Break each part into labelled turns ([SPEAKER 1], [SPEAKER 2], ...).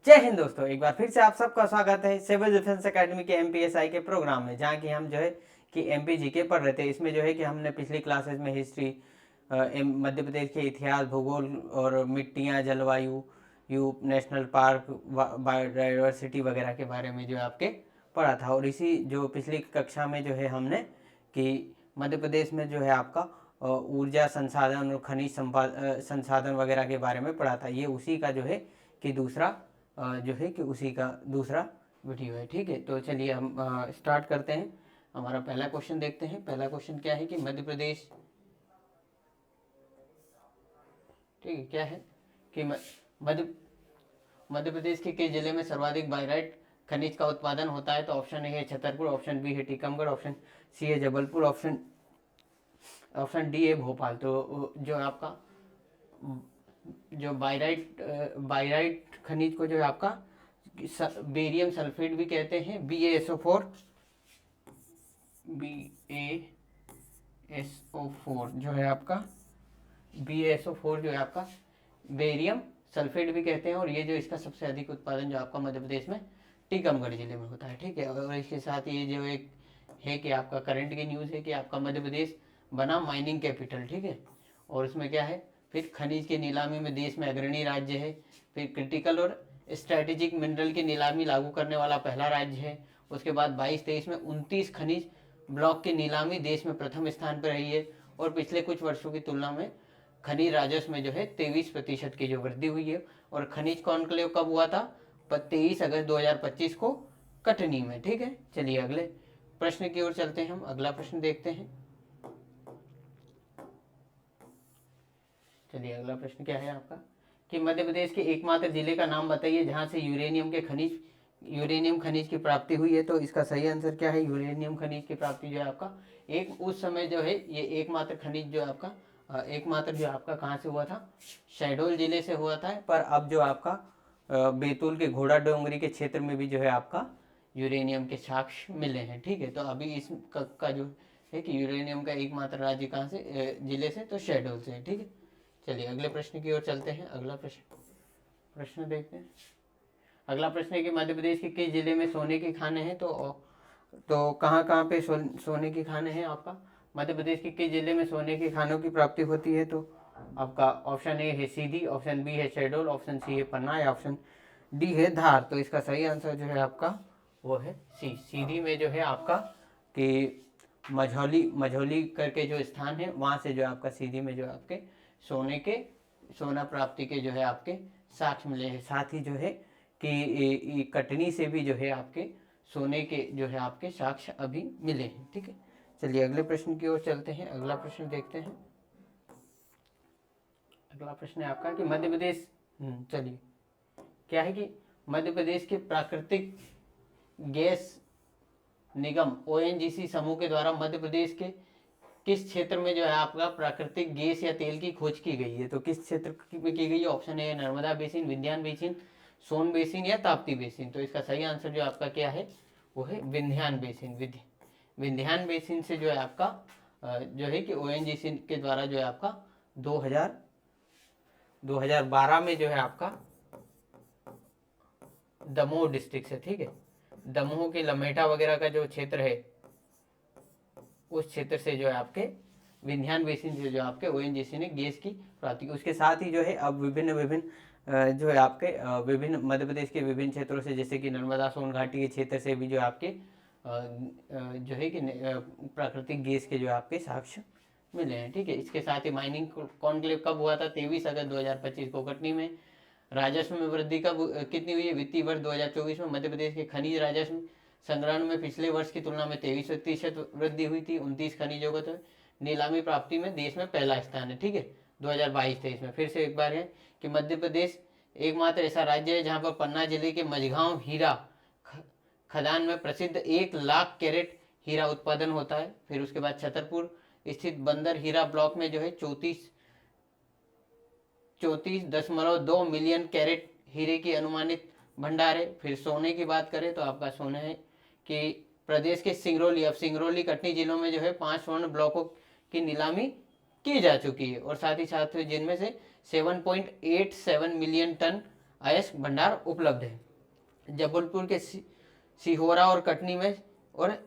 [SPEAKER 1] जय हिंद दोस्तों, एक बार फिर से आप सबका स्वागत है सिविल डिफेंस एकेडमी के एमपीएसआई के प्रोग्राम में, जहाँ की हम जो है कि एमपी जीके पढ़ रहे थे। इसमें जो है कि हमने पिछली क्लासेस में हिस्ट्री, मध्य प्रदेश के इतिहास, भूगोल और मिट्टियाँ, जलवायु, नेशनल पार्क, बायोडाइवर्सिटी वगैरह के बारे में जो है आपके पढ़ा था। और इसी जो पिछली कक्षा में जो है हमने कि मध्य प्रदेश में जो है आपका ऊर्जा संसाधन और खनिज संसाधन वगैरह के बारे में पढ़ा था। ये उसी का जो है कि दूसरा जो है कि उसी का दूसरा वीडियो है। ठीक है, तो चलिए हम स्टार्ट करते हैं। हमारा पहला क्वेश्चन देखते हैं। पहला क्वेश्चन क्या है कि मध्य प्रदेश, ठीक है, क्या है कि मध्य प्रदेश के किस जिले में सर्वाधिक बायराइट खनिज का उत्पादन होता है? तो ऑप्शन ए है छतरपुर, ऑप्शन बी है टीकमगढ़, ऑप्शन सी है जबलपुर, ऑप्शन डी है भोपाल। तो जो आपका जो बायराइट खनिज को जो है आपका बेरियम सल्फेट भी कहते हैं, BaSO4 जो है आपका BaSO4 जो है आपका बेरियम सल्फेट भी कहते हैं। और ये जो इसका सबसे अधिक उत्पादन जो आपका मध्य प्रदेश में टीकमगढ़ जिले में होता है। ठीक है, और इसके साथ ये जो एक है कि आपका करंट की न्यूज़ है कि आपका मध्य प्रदेश बना माइनिंग कैपिटल। ठीक है, और उसमें क्या है, फिर खनिज की नीलामी में देश में अग्रणी राज्य है। फिर क्रिटिकल और स्ट्रैटेजिक मिनरल की नीलामी लागू करने वाला पहला राज्य है। उसके बाद 22-23 में 29 खनिज ब्लॉक की नीलामी देश में प्रथम स्थान पर रही है। और पिछले कुछ वर्षों की तुलना में खनिज राजस्व में जो है 23% की जो वृद्धि हुई है। और खनिज कॉन्क्लेव कब हुआ था? 23 अगस्त 2025 को कटनी में। ठीक है, चलिए अगले प्रश्न की ओर चलते हैं। हम अगला प्रश्न देखते हैं। चलिए अगला प्रश्न क्या है आपका कि मध्य प्रदेश के एकमात्र जिले का नाम बताइए जहां से यूरेनियम खनिज की प्राप्ति हुई है। तो इसका सही आंसर क्या है? यूरेनियम खनिज की प्राप्ति जो है आपका उस समय जो है ये एकमात्र खनिज जो आपका कहाँ से हुआ था? शहडोल जिले से हुआ था। पर अब जो आपका बैतूल के घोड़ा डोंगरी के क्षेत्र में भी जो है आपका यूरेनियम के साक्ष्य मिले हैं। ठीक है, तो अभी इस का जो है कि यूरेनियम का एकमात्र राज्य कहाँ से, जिले से, तो शहडोल से है। ठीक है, चलिए अगले प्रश्न की ओर चलते हैं। अगला प्रश्न देखते हैं। अगला प्रश्न है कि मध्य प्रदेश के किस जिले में सोने की खानें हैं? तो कहाँ पे सोने की खानें हैं आपका? मध्य प्रदेश के किस जिले में सोने की खानों की प्राप्ति होती है? तो आपका ऑप्शन ए है सीधी, ऑप्शन बी है शहडोल, ऑप्शन सी है पन्ना, या ऑप्शन डी है धार। तो इसका सही आंसर जो है आपका वो है सी, सीधी में जो है आपका कि मझौली करके जो स्थान है वहाँ से जो आपका सीधी में जो आपके सोना प्राप्ति के जो है आपके साक्ष्य मिले हैं। साथ ही जो है कि कटनी से भी जो है आपके सोने के जो है आपके साक्ष्य अभी मिले हैं। ठीक है, चलिए अगले प्रश्न की ओर चलते हैं। अगला प्रश्न देखते हैं। अगला प्रश्न है आपका कि मध्य प्रदेश, चलिए क्या है कि मध्य प्रदेश के प्राकृतिक गैस निगम ONGC समूह के द्वारा मध्य प्रदेश के किस क्षेत्र में जो है आपका प्राकृतिक गैस या तेल की खोज की गई है? तो किस क्षेत्र में की गई है? Option A Narmada basin, Vindhyan basin, Son basin या ताप्ती बेसिन। तो इसका सही आंसर जो आपका क्या है वो है विंध्यान बेसिन। विंध्यान बेसिन से जो है आपका जो है कि ONGC के द्वारा जो है आपका 2012 में जो है आपका दमोह डिस्ट्रिक्ट से, ठीक है, दमोह के लमेटा वगैरह का जो क्षेत्र है उस क्षेत्र से जो है आपके विंध्यान बेसिन से जो आपके ONGC ने गैस की प्राप्ति की। उसके साथ ही जो है अब विभिन्न जो है आपके विभिन्न मध्य प्रदेश के विभिन्न क्षेत्रों से, जैसे कि नर्मदा सोन घाटी के क्षेत्र से भी जो आपके जो है कि प्राकृतिक गैस के जो आपके साक्ष्य मिले हैं। ठीक है, इसके साथ ही माइनिंग कॉन्क्लेव कब हुआ था? 23 अगस्त 2025 को कटनी में। राजस्व में वृद्धि कब कितनी हुई है? वित्तीय वर्ष 2024 में मध्य प्रदेश के खनिज राजस्व संग्रहण में पिछले वर्ष की तुलना में 23% वृद्धि हुई थी। 29 खनिजों को तो नीलामी प्राप्ति में देश में पहला स्थान है। ठीक है, 2022-23 में। फिर से एक बार है कि मध्य प्रदेश एकमात्र ऐसा राज्य है जहां पर पन्ना जिले के मझगांव हीरा खदान में प्रसिद्ध 1 लाख कैरेट हीरा उत्पादन होता है। फिर उसके बाद छतरपुर स्थित बंदर हीरा ब्लॉक में जो है 34.2 मिलियन कैरेट हीरे की अनुमानित भंडार है। फिर सोने की बात करें तो आपका सोना है कि प्रदेश के सिंगरौली कटनी जिलों में जो है 5 स्वर्ण ब्लॉकों की नीलामी की जा चुकी है। और साथ ही साथ जिनमें से 7.87 मिलियन टन अयस्क भंडार उपलब्ध है। जबलपुर के सिहोरा और कटनी में और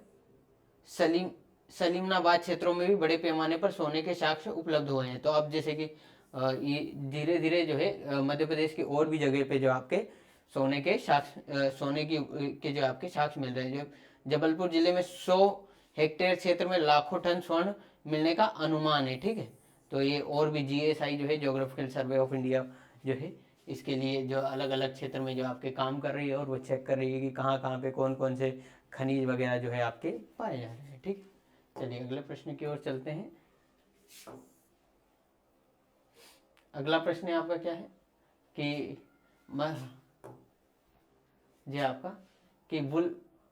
[SPEAKER 1] सलीमनाबाद क्षेत्रों में भी बड़े पैमाने पर सोने के साक्ष्य उपलब्ध हुए हैं। तो अब जैसे कि ये धीरे धीरे जो है मध्य प्रदेश की और भी जगह पे जो आपके सोने के साक्ष्य सोने के जो आपके साक्ष्य मिल रहे हैं। जो जबलपुर जिले में 100 हेक्टेयर क्षेत्र में लाखों टन स्वर्ण मिलने का अनुमान है। ठीक है, तो ये और भी GSI जो है, ज्योग्राफिकल सर्वे ऑफ इंडिया जो है, इसके लिए जो अलग अलग क्षेत्र में जो आपके काम कर रही है और वो चेक कर रही है कि कहाँ कहाँ पे कौन कौन से खनिज वगैरह जो है आपके पाए जा रहे हैं। ठीक, चलिए अगले प्रश्न की ओर चलते हैं। अगला प्रश्न है आपका क्या है कि जी आपका कि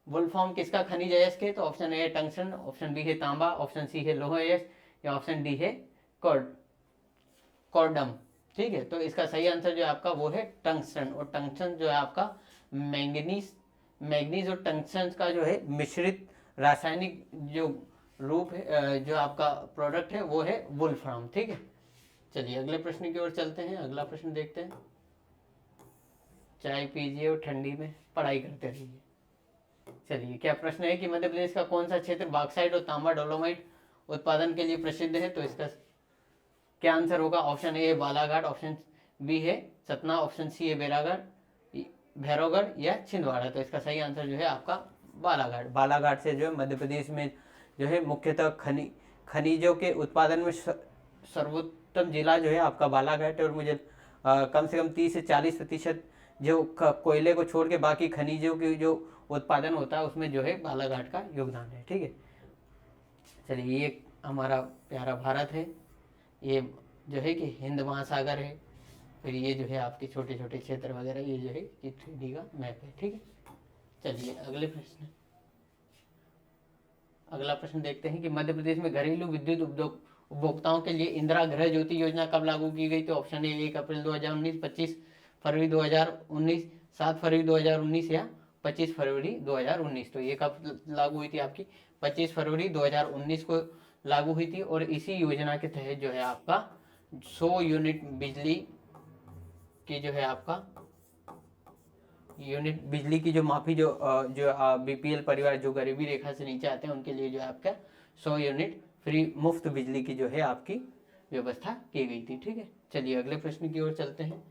[SPEAKER 1] वुल्फ्राम किसका खनिज अयस्क है? तो ऑप्शन ए है टंगस्टन, ऑप्शन बी है तांबा, ऑप्शन सी है लौह अयस्क या ऑप्शन डी है कॉर्डम। ठीक है, तो इसका सही आंसर जो है आपका वो है टंगस्टन। और टंगस्टन जो है आपका मैग्नीज और टंगस्टन का जो है मिश्रित रासायनिक जो रूप है, जो आपका प्रोडक्ट है वो है वुल्फ्राम। ठीक है, चलिए अगले प्रश्न की ओर चलते हैं। अगला प्रश्न देखते हैं। चाय पीजिए और ठंडी में पढ़ाई करते रहिए। चलिए, क्या प्रश्न है कि मध्य प्रदेश का कौन सा क्षेत्र बॉक्साइट और तांबा डोलोमाइट उत्पादन के लिए प्रसिद्ध है? तो इसका क्या आंसर होगा? ऑप्शन ए है बालाघाट, ऑप्शन बी है सतना, ऑप्शन सी है भैरवगढ़ या छिंदवाड़ा। तो इसका सही आंसर जो है आपका बालाघाट से जो है मध्य प्रदेश में जो है मुख्यतः खनिजों के उत्पादन में सर्वोत्तम जिला जो है आपका बालाघाट है। और मुझे कम से कम 30 से 40% जो कोयले को छोड़ के बाकी खनिजों की जो उत्पादन होता है उसमें जो है बालाघाट का योगदान है। ठीक है, चलिए ये हमारा प्यारा भारत है, ये जो है कि हिंद महासागर है, फिर ये जो है आपके छोटे छोटे क्षेत्र वगैरह, ये जो है कि 3D का मैप है। ठीक है, चलिए अगला प्रश्न देखते हैं कि मध्य प्रदेश में घरेलू विद्युत उपभोक्ताओं के लिए इंदिरा गृह ज्योति योजना कब लागू की गई? तो ऑप्शन ए 1 अप्रैल 2019, 25 फरवरी 2019, 7 फरवरी 2019 या 25 फरवरी 2019। तो ये कब लागू हुई थी आपकी? 25 फरवरी 2019 को लागू हुई थी। और इसी योजना के तहत जो है आपका 100 यूनिट बिजली की जो है आपका यूनिट बिजली की जो माफी जो BPL परिवार जो गरीबी रेखा से नीचे आते हैं उनके लिए जो है आपका 100 यूनिट फ्री मुफ्त बिजली की जो है आपकी व्यवस्था की गई थी। ठीक है, चलिए अगले प्रश्न की ओर चलते हैं।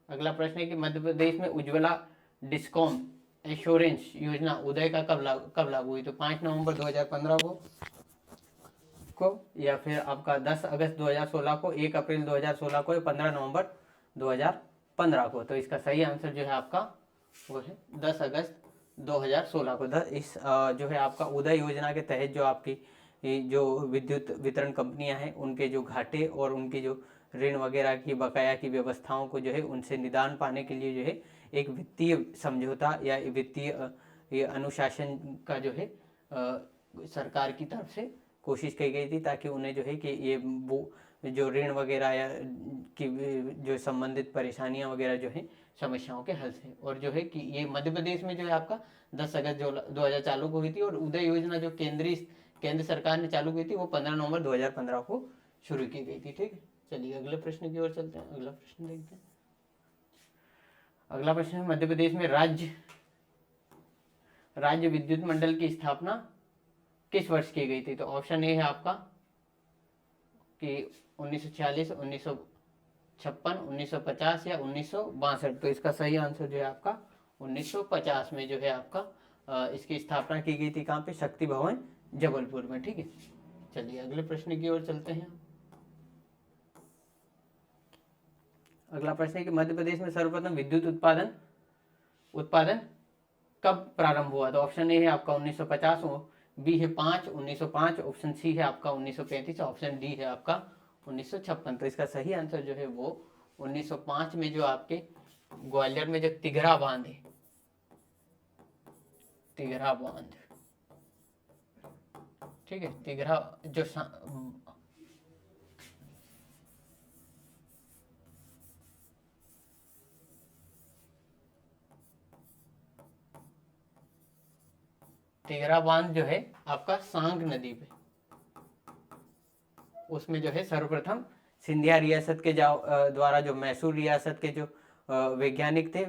[SPEAKER 1] अगला प्रश्न है कि मध्य प्रदेश में उज्ज्वला डिस्कॉम एश्योरेंस योजना उदय का कब लागू हुई? तो 5 नवंबर 2015 को या फिर आपका 10 अगस्त 2016 को, 1 अप्रैल 2016 को या 15 नवंबर 2015 को। तो इसका सही आंसर जो है आपका वो है 10 अगस्त 2016 को। इस जो है आपका उदय योजना के तहत जो आपकी जो विद्युत वितरण कंपनियां हैं उनके जो घाटे और उनके जो ऋण वगैरह की बकाया की व्यवस्थाओं को जो है उनसे निदान पाने के लिए जो है एक वित्तीय समझौता या वित्तीय अनुशासन का जो है सरकार की तरफ से कोशिश की गई थी, ताकि उन्हें जो है कि ये वो जो ऋण वगैरह या की जो संबंधित परेशानियां वगैरह जो है समस्याओं के हल से। और जो है कि ये मध्य प्रदेश में जो है आपका 10 अगस्त 2000 चालू हुई थी। और उदय योजना जो केंद्र सरकार ने चालू की थी वो 15 नवंबर 2015 को शुरू की गई थी। ठीक है, चलिए अगले प्रश्न की ओर चलते हैं। अगला प्रश्न देखते हैं। अगला प्रश्न है मध्य प्रदेश में राज्य विद्युत मंडल की स्थापना किस वर्ष की गई थी? तो ऑप्शन ए है आपका कि 1946, 1956, 1950 या 1962। तो इसका सही आंसर जो है आपका 1950 में जो है आपका इसकी स्थापना की गई थी। कहाँ पे? शक्ति भवन जबलपुर में। ठीक है, चलिए अगले प्रश्न की ओर चलते हैं। अगला प्रश्न है कि मध्य प्रदेश में सर्वप्रथम विद्युत उत्पादन कब प्रारंभ हुआ? तो ऑप्शन ए है आपका 1950, बी है 1905, ऑप्शन सी है आपका 1935, ऑप्शन डी है आपका 1956। तो इसका सही आंसर जो है वो 1905 में जो आपके ग्वालियर में जो तिघरा बांध है, तिघरा बांध, ठीक है, तिघरा जो तिघरा बांध जो है आपका सांग नदी पे, उसमें जो है सर्वप्रथम सिंधिया रियासत के द्वारा जो मैसूर रियासत के जो वैज्ञानिक थे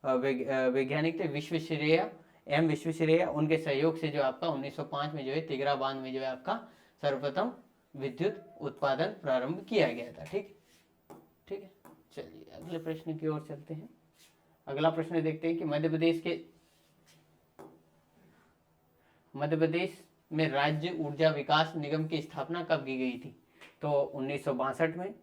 [SPEAKER 1] वैज्ञानिक थे विश्वेश्वरैया, उनके सहयोग से जो आपका 1905 में जो है तिगरा बांध में जो है आपका सर्वप्रथम विद्युत उत्पादन प्रारंभ किया गया था। ठीक है, चलिए अगले प्रश्न की ओर चलते हैं। अगला प्रश्न देखते हैं कि मध्य प्रदेश में राज्य ऊर्जा विकास निगम की स्थापना कब की गई थी? तो 1962 में,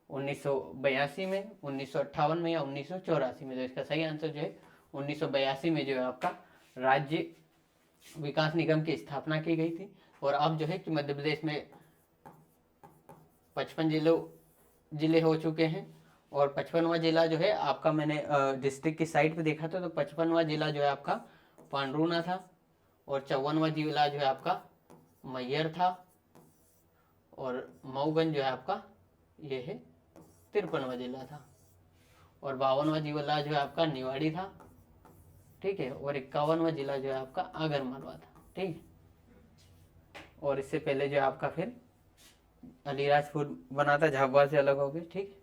[SPEAKER 1] 1982 में, 1958 में या 1984 में? तो इसका सही आंसर जो है 1982 में जो है आपका राज्य विकास निगम की स्थापना की गई थी। और अब जो है कि मध्य प्रदेश में 55 जिले हो चुके हैं और 55वां जिला जो है आपका, मैंने डिस्ट्रिक्ट की साइट पे देखा था तो 55वां जिला जो है आपका पांडुना था और 54वां जिला जो है आपका मैयर था और मऊगंज जो है आपका ये है 53वां जिला था और 52वां जिला जो है आपका निवाड़ी था। ठीक है, और 51वां जिला जो है आपका आगरमालवा था। ठीक है, और इससे पहले जो है आपका फिर अलीराजपुर बना था, झाबुआ से अलग हो गए। ठीक,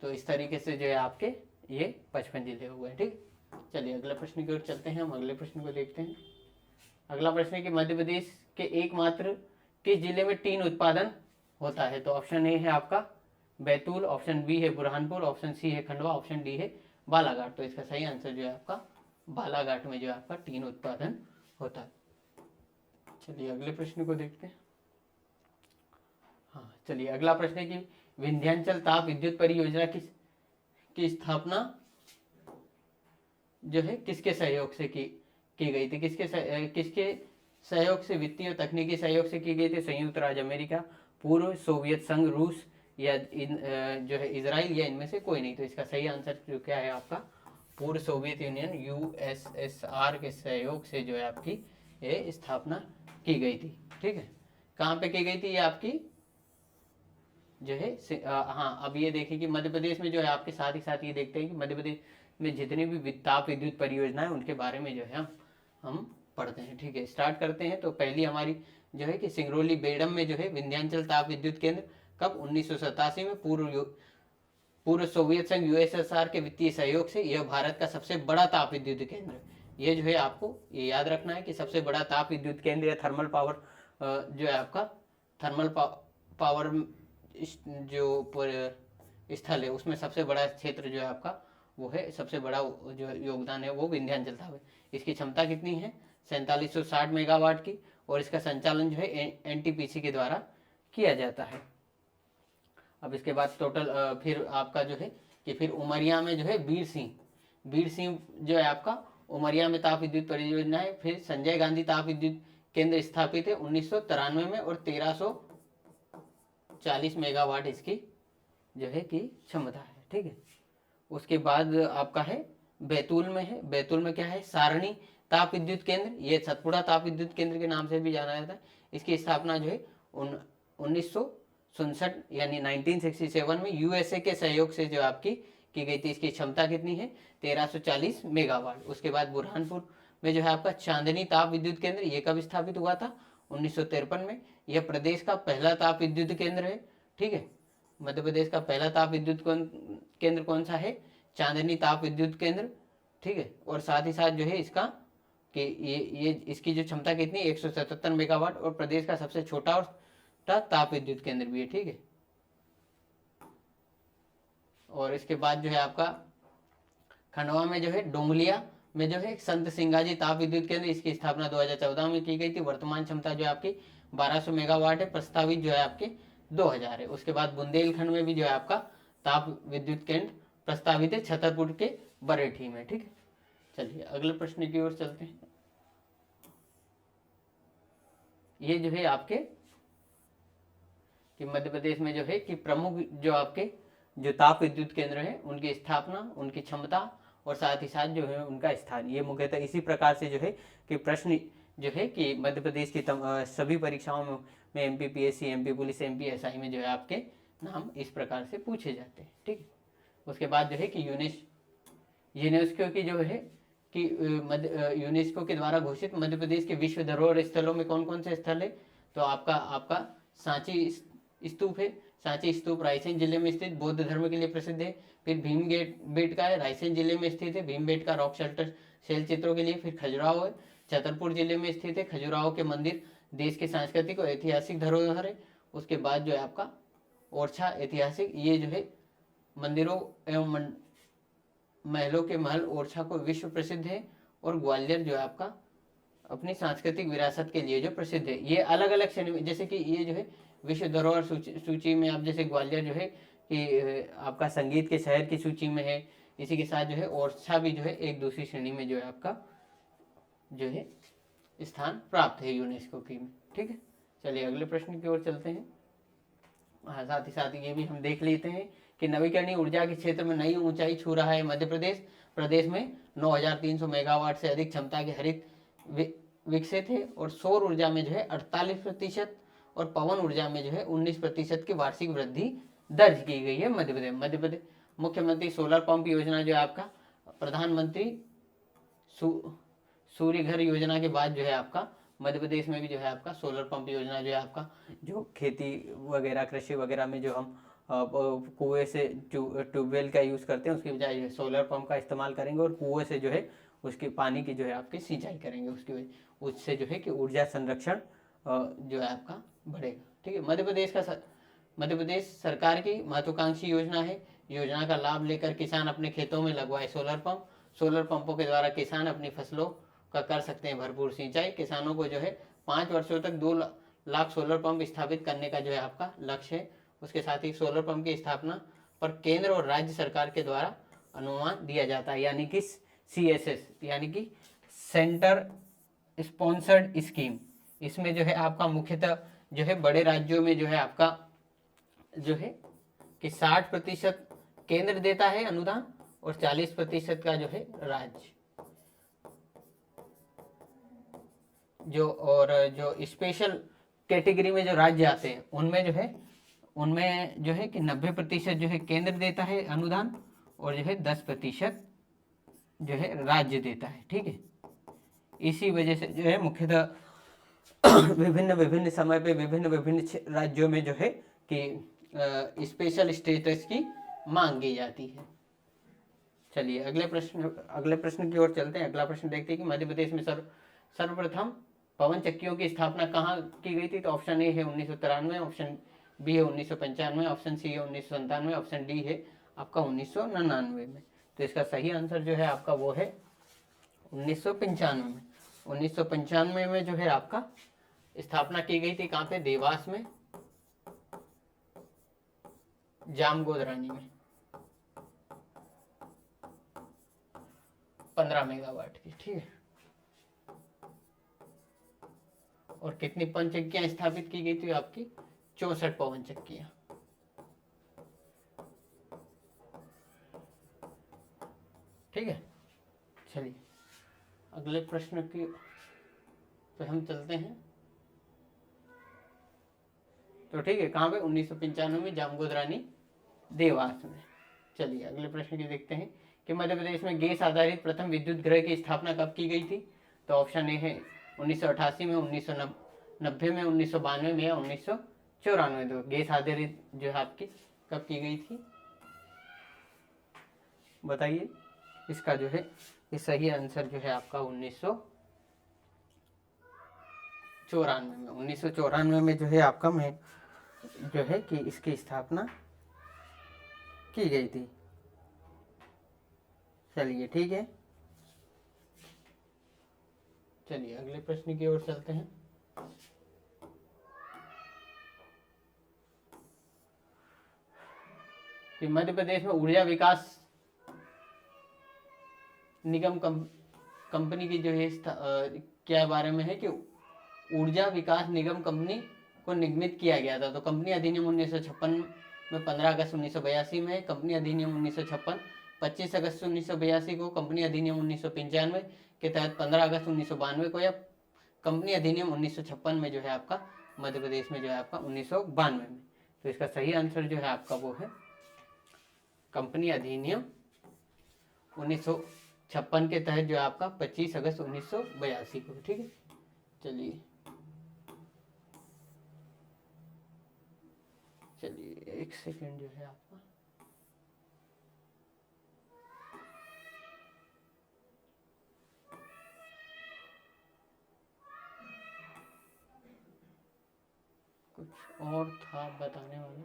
[SPEAKER 1] तो इस तरीके से जो है आपके ये 55 जिले हो गए। ठीक, चलिए अगले प्रश्न की ओर चलते हैं। हम अगले प्रश्न को देखते हैं। अगला प्रश्न है कि मध्य प्रदेश के एकमात्र किस जिले में टीन उत्पादन होता है? तो ऑप्शन ए है आपका बैतूल, ऑप्शन बी है बुरहानपुर, ऑप्शन सी है खंडवा, ऑप्शन डी है बालाघाट। तो इसका सही आंसर जो है आपका बालाघाट में जो है आपका टीन उत्पादन होता है। चलिए अगले प्रश्न को देखते हैं। हाँ, चलिए अगला प्रश्न है कि विंध्याचल ताप विद्युत परियोजना की स्थापना जो है किसके सहयोग से की गई थी? किसके सहयोग से, वित्तीय और तकनीकी सहयोग से की गई थी? संयुक्त राज्य अमेरिका, पूर्व सोवियत संघ रूस या जो है इजराइल या इनमें से कोई नहीं? तो इसका सही आंसर जो क्या है आपका पूर्व सोवियत यूनियन यूएसएसआर के सहयोग से जो है आपकी ये स्थापना की गई थी। ठीक है, कहाँ पे की गई थी ये आपकी जो है हाँ, अब ये देखें कि मध्य प्रदेश में जो है आपके साथ ही साथ ये देखते हैं कि मध्य प्रदेश में जितनी भी ताप विद्युत परियोजना है उनके बारे में जो है हम पढ़ते हैं। ठीक है, स्टार्ट करते हैं। तो पहली हमारी जो है कि सिंगरौली बेड़म में जो है विंध्याचल ताप विद्युत केंद्र कब? 1987 में पूर्व सोवियत संघ यूएसएसआर के वित्तीय सहयोग से यह भारत का सबसे बड़ा ताप विद्युत केंद्र। ये जो है आपको ये याद रखना है कि सबसे बड़ा ताप विद्युत केंद्र या थर्मल पावर जो है आपका थर्मल पावर जो स्थल है उसमें सबसे बड़ा क्षेत्र जो है आपका वो है, सबसे बड़ा जो योगदान है वो विंध्याचल ताप है। इसकी क्षमता कितनी है? 4760 मेगावाट की और इसका संचालन जो है एनटीपीसी के द्वारा किया जाता है। अब इसके बाद टोटल फिर आपका जो है कि फिर उमरिया में जो है बीर सिंह जो है आपका उमरिया में ताप विद्युत परियोजना है। फिर संजय गांधी ताप विद्युत केंद्र स्थापित है 1993 में और 1340 मेगावाट इसकी जो है कि क्षमता है। ठीक है, उसके बाद आपका है बैतूल में है, बैतूल में क्या है? सारणी ताप विद्युत केंद्र, ये सतपुड़ा ताप विद्युत केंद्र के नाम से भी जाना जाता है। इसकी स्थापना जो है 1967 यानी 1967 में यूएसए के सहयोग से जो आपकी की गई थी। इसकी क्षमता कितनी है? 1340 मेगावाट। उसके बाद बुरहानपुर में जो है आपका चांदनी ताप विद्युत केंद्र, ये कब स्थापित हुआ था? 1953 में। यह प्रदेश का पहला ताप विद्युत केंद्र है। ठीक है, मध्य प्रदेश का पहला ताप विद्युत केंद्र कौन सा है? चांदनी ताप विद्युत केंद्र। ठीक है, और साथ ही साथ जो है इसका कि ये इसकी जो क्षमता कितनी? 177 मेगावाट और प्रदेश का सबसे छोटा और ताप विद्युत केंद्र भी है। ठीक है, और इसके बाद जो है आपका खंडवा में जो है डोंगलिया में जो है संत सिंगाजी ताप विद्युत केंद्र, इसकी स्थापना 2014 में की गई थी। वर्तमान क्षमता जो है आपकी 1200 मेगावाट है, प्रस्तावित जो है आपके 2000 है। उसके बाद बुंदेलखंड में भी जो है आपका ताप विद्युत केंद्र प्रस्तावित है छतरपुर के बरेठी में। ठीक है, चलिए अगले प्रश्न की ओर चलते हैं। ये जो है आपके कि मध्य प्रदेश में जो है कि प्रमुख जो आपके जो ताप विद्युत केंद्र है उनकी स्थापना, उनकी क्षमता और साथ ही साथ जो है उनका स्थान, ये मुख्यतः इसी प्रकार से जो है कि प्रश्न जो है कि मध्य प्रदेश की सभी परीक्षाओं में MPPSC, MP police, MP SI में जो है आपके नाम इस प्रकार से पूछे जाते हैं। ठीक है, उसके बाद जो है कि यूनेस्को की जो है कि यूनेस्को के द्वारा घोषित मध्य प्रदेश के विश्व धरोहर स्थलों में कौन कौन से स्थल है? तो आपका सांची स्तूप है। सांची स्तूप रायसेन जिले में स्थित बौद्ध धर्म के लिए प्रसिद्ध है। फिर भीम गेट बेटका है, रायसेन जिले में स्थित है, भीम बेटका रॉक शेल्टर शैल चित्रों के लिए। फिर खजुराहो है, छतरपुर जिले में स्थित है, खजुराहो के मंदिर देश के सांस्कृतिक और ऐतिहासिक धरोहर है। उसके बाद जो है आपका ओरछा ऐतिहासिक, ये जो है मंदिरों एवं महलों के महल ओरछा को विश्व प्रसिद्ध है। और ग्वालियर जो है आपका अपनी सांस्कृतिक विरासत के लिए जो प्रसिद्ध है। ये अलग अलग श्रेणी में, जैसे कि ये जो है विश्व धरोहर सूची में आप जैसे ग्वालियर जो है कि आपका संगीत के शहर की सूची में है, इसी के साथ जो है ओरछा भी जो है एक दूसरी श्रेणी में जो है आपका जो है स्थान प्राप्त है यूनेस्को की में। ठीक है, चलिए अगले प्रश्न की ओर चलते हैं। हाँ, साथ ही साथ ये भी हम देख लेते हैं कि नवीकरणीय ऊर्जा के क्षेत्र में नई ऊंचाई छू रहा है मध्य प्रदेश। प्रदेश में 9,300 मेगावाट से अधिक क्षमता के हरित विकसित है। और सौर ऊर्जा में जो है 48% और पवन ऊर्जा में जो है 19% की वार्षिक वृद्धि दर्ज की गई है मध्य प्रदेश। मुख्यमंत्री सोलर पंप योजना जो है आपका प्रधानमंत्री सूर्य घर योजना के बाद जो है आपका मध्य प्रदेश में भी जो है आपका सोलर पंप योजना जो है आपका जो खेती वगैरह कृषि वगैरह में जो हम कुएं से ट्यूबवेल का यूज़ करते हैं, उसकी बजाय सोलर पंप का इस्तेमाल करेंगे और कुएं से जो है उसके पानी की जो है आपकी सिंचाई करेंगे। उसकी वजह उससे जो है कि ऊर्जा संरक्षण जो है आपका बढ़ेगा। ठीक है, मध्य प्रदेश सरकार की महत्वाकांक्षी योजना है। योजना का लाभ लेकर किसान अपने खेतों में लगवाए सोलर पंप। सोलर पंपों के द्वारा किसान अपनी फसलों का कर सकते हैं भरपूर सिंचाई। किसानों को जो है 5 वर्षों तक 2 लाख सोलर पंप स्थापित करने का जो है आपका लक्ष्य है। उसके साथ ही सोलर पंप की स्थापना पर केंद्र और राज्य सरकार के द्वारा अनुदान दिया जाता है, यानी कि CSS यानी कि सेंटर स्पॉन्सर्ड स्कीम। इसमें जो है आपका मुख्यतः जो है बड़े राज्यों में जो है आपका जो है कि 60% केंद्र देता है अनुदान और 40% का जो है राज्य। जो स्पेशल कैटेगरी में जो राज्य आते हैं उनमें जो है कि 90% जो है केंद्र देता है अनुदान और जो है 10% जो है राज्य देता है। ठीक है, इसी वजह से जो है मुख्यतः विभिन्न समय पे विभिन्न राज्यों में जो है कि स्पेशल स्टेटस की मांग की जाती है। चलिए अगले प्रश्न की ओर चलते हैं। अगला प्रश्न देखते हैं कि मध्य प्रदेश में सर्वप्रथम पवन चक्कियों की स्थापना कहाँ की गई थी। तो ऑप्शन ए है 1993, ऑप्शन बी है 1995, ऑप्शन सी है 1997, ऑप्शन डी है आपका 1999 में। तो इसका सही आंसर जो है आपका वो है 1995 में। 1995 में जो है आपका स्थापना की गई थी। कहाँ पे? देवास में, जामगोदरानी में 15 मेगावाट की। ठीक है, और कितनी पवन चक्कियां स्थापित की गई थी आपकी? 64 पवन चक्कियां। ठीक है, चलिए अगले प्रश्न की पे हम चलते हैं। तो ठीक है, कहाँ पे? 1995 में जामगोदरानी देवास में। चलिए अगले प्रश्न की देखते हैं कि मध्य प्रदेश में गैस आधारित प्रथम विद्युत गृह की स्थापना कब की गई थी। तो ऑप्शन ए है 1988 में, 1990 में, 1992 में या 1994। तो गैस आधारित जो है आपकी कब की गई थी बताइए। इसका जो है ये सही आंसर जो है आपका 1994 में। 1994 में जो है आपका में जो है कि इसकी स्थापना की गई थी। चलिए ठीक है, चलिए अगले प्रश्न की ओर चलते हैं। कि मध्य प्रदेश में ऊर्जा विकास निगम कंपनी की जो है क्या बारे में है कि ऊर्जा विकास निगम कंपनी को निगमित किया गया था। तो कंपनी अधिनियम 1956 में 15 अगस्त 1982 में, कंपनी अधिनियम 1956 25 अगस्त 1982 को, कंपनी अधिनियम 1995 के तहत 15 अगस्त 1992 को, या कंपनी अधिनियम 1956 में जो है आपका मध्य प्रदेश में जो है आपका 1992 में। तो इसका सही आंसर जो है आपका वो है कंपनी अधिनियम 1956 के तहत जो है आपका 25 अगस्त 1982 को। ठीक है, चलिए चलिए एक सेकेंड जो है आपका, कुछ और था बताने वाला,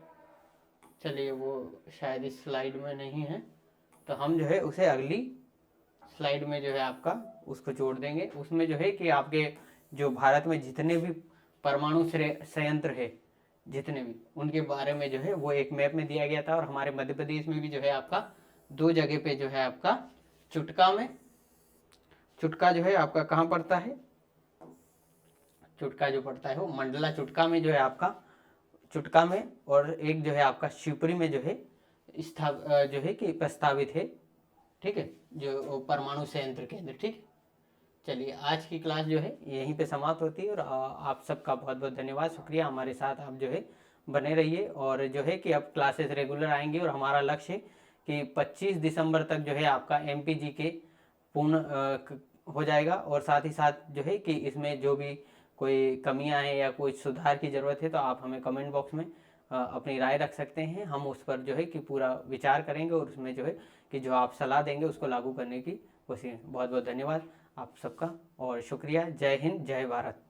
[SPEAKER 1] चलिए वो शायद इस स्लाइड में नहीं है, तो हम जो है उसे अगली स्लाइड में जो है आपका उसको जोड़ देंगे। उसमें जो है कि आपके जो भारत में जितने भी परमाणु संयंत्र है, जितने भी, उनके बारे में जो है वो एक मैप में दिया गया था। और हमारे मध्य प्रदेश में भी जो है आपका 2 जगह पे जो है आपका चुटका में, चुटका जो है आपका कहाँ पड़ता है, चुटका जो पड़ता है वो मंडला चुटका में जो है आपका, चुटका में, और एक जो है आपका शिवपुरी में जो है जो है कि प्रस्तावित है, ठीक है, जो परमाणु संयंत्र केंद्र। ठीक, चलिए आज की क्लास जो है यहीं पे समाप्त होती है। और आप सबका बहुत बहुत धन्यवाद, शुक्रिया, हमारे साथ आप जो है बने रहिए। और जो है कि अब क्लासेस रेगुलर आएंगी और हमारा लक्ष्य है कि 25 दिसंबर तक जो है आपका MPG के पूर्ण हो जाएगा। और साथ ही साथ जो है कि इसमें जो भी कोई कमियां हैं या कोई सुधार की ज़रूरत है तो आप हमें कमेंट बॉक्स में अपनी राय रख सकते हैं। हम उस पर जो है कि पूरा विचार करेंगे और उसमें जो है कि जो आप सलाह देंगे उसको लागू करने की कोशिश। बहुत बहुत धन्यवाद आप सबका और शुक्रिया। जय हिंद, जय भारत।